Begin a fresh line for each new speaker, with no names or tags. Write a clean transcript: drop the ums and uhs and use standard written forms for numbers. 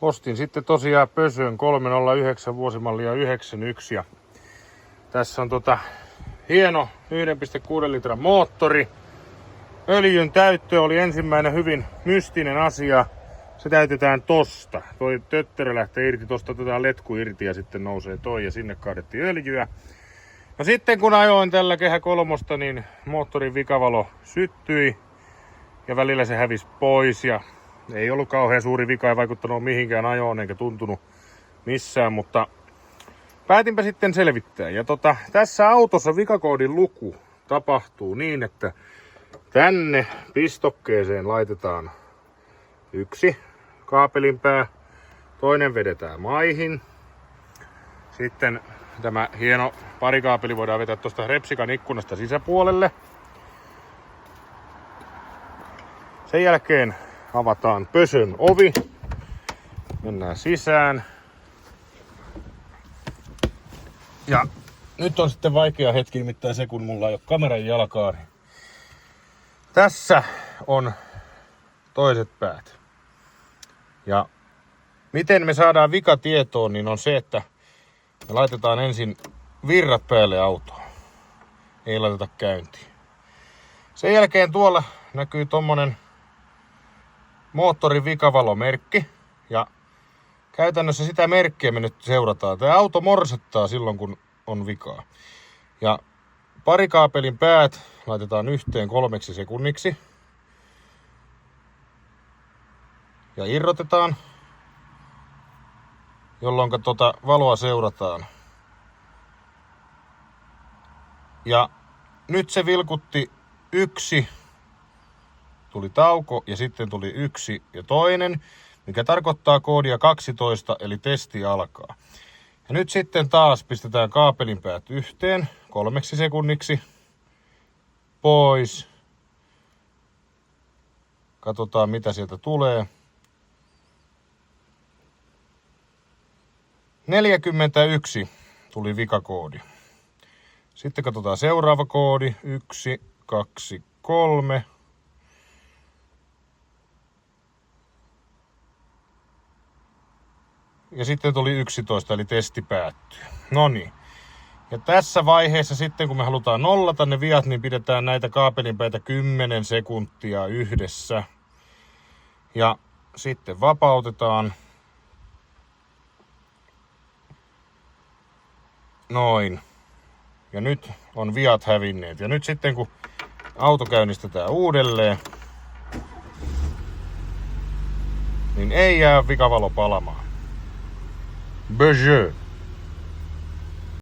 Ostin sitten tosiaan Peugeon 309 vuosimallia 91 ja tässä on hieno 1,6 litran moottori. Öljyn täyttö oli ensimmäinen hyvin mystinen asia. Se täytetään tosta. Toi tötterö lähtee irti, tosta otetaan letku irti ja sitten nousee toi ja sinne kaadettiin öljyä. No sitten kun ajoin tällä Kehä kolmosta, niin moottorin vikavalo syttyi ja välillä se hävisi pois ja ei ollut kauhean suuri vika, ei vaikuttanut mihinkään ajoon eikä tuntunut missään, mutta päätinpä sitten selvittää. Ja tässä autossa vikakoodin luku tapahtuu niin, että tänne pistokkeeseen laitetaan yksi kaapelinpää, toinen vedetään maihin. Sitten tämä hieno parikaapeli voidaan vetää tuosta repsikan ikkunasta sisäpuolelle. Sen jälkeen avataan pösön ovi. Mennään sisään. Ja nyt on sitten vaikea hetki, nimittäin se, kun mulla ei ole kameran jalkaa. Niin tässä on toiset päät. Ja miten me saadaan vika tietoon, niin on se, että me laitetaan ensin virrat päälle autoon. Ei laiteta käyntiin. Sen jälkeen tuolla näkyy tommonen moottorin vikavalomerkki. Ja käytännössä sitä merkkiä me nyt seurataan. Tämä auto morsettaa silloin, kun on vikaa. Ja parikaapelin päät laitetaan yhteen 3 sekunniksi. Ja irrotetaan, jolloin valoa seurataan. Ja nyt se vilkutti 1, tuli tauko ja sitten tuli 1 ja toinen, mikä tarkoittaa koodia 12, eli testi alkaa. Ja nyt sitten taas pistetään kaapelinpäät yhteen 3 sekunniksi. Pois. Katsotaan mitä sieltä tulee. 41 tuli vikakoodi. Sitten katsotaan seuraava koodi. 1, 2, 3. Ja sitten tuli 11, eli testi päättyy. Noniin. Ja tässä vaiheessa sitten, kun me halutaan nollata ne viat, niin pidetään näitä kaapelinpäitä 10 sekuntia yhdessä. Ja sitten vapautetaan. Noin. Ja nyt on viat hävinneet. Ja nyt sitten kun auto käynnistetään uudelleen, niin ei jää vikavalo palamaan. Peugeot.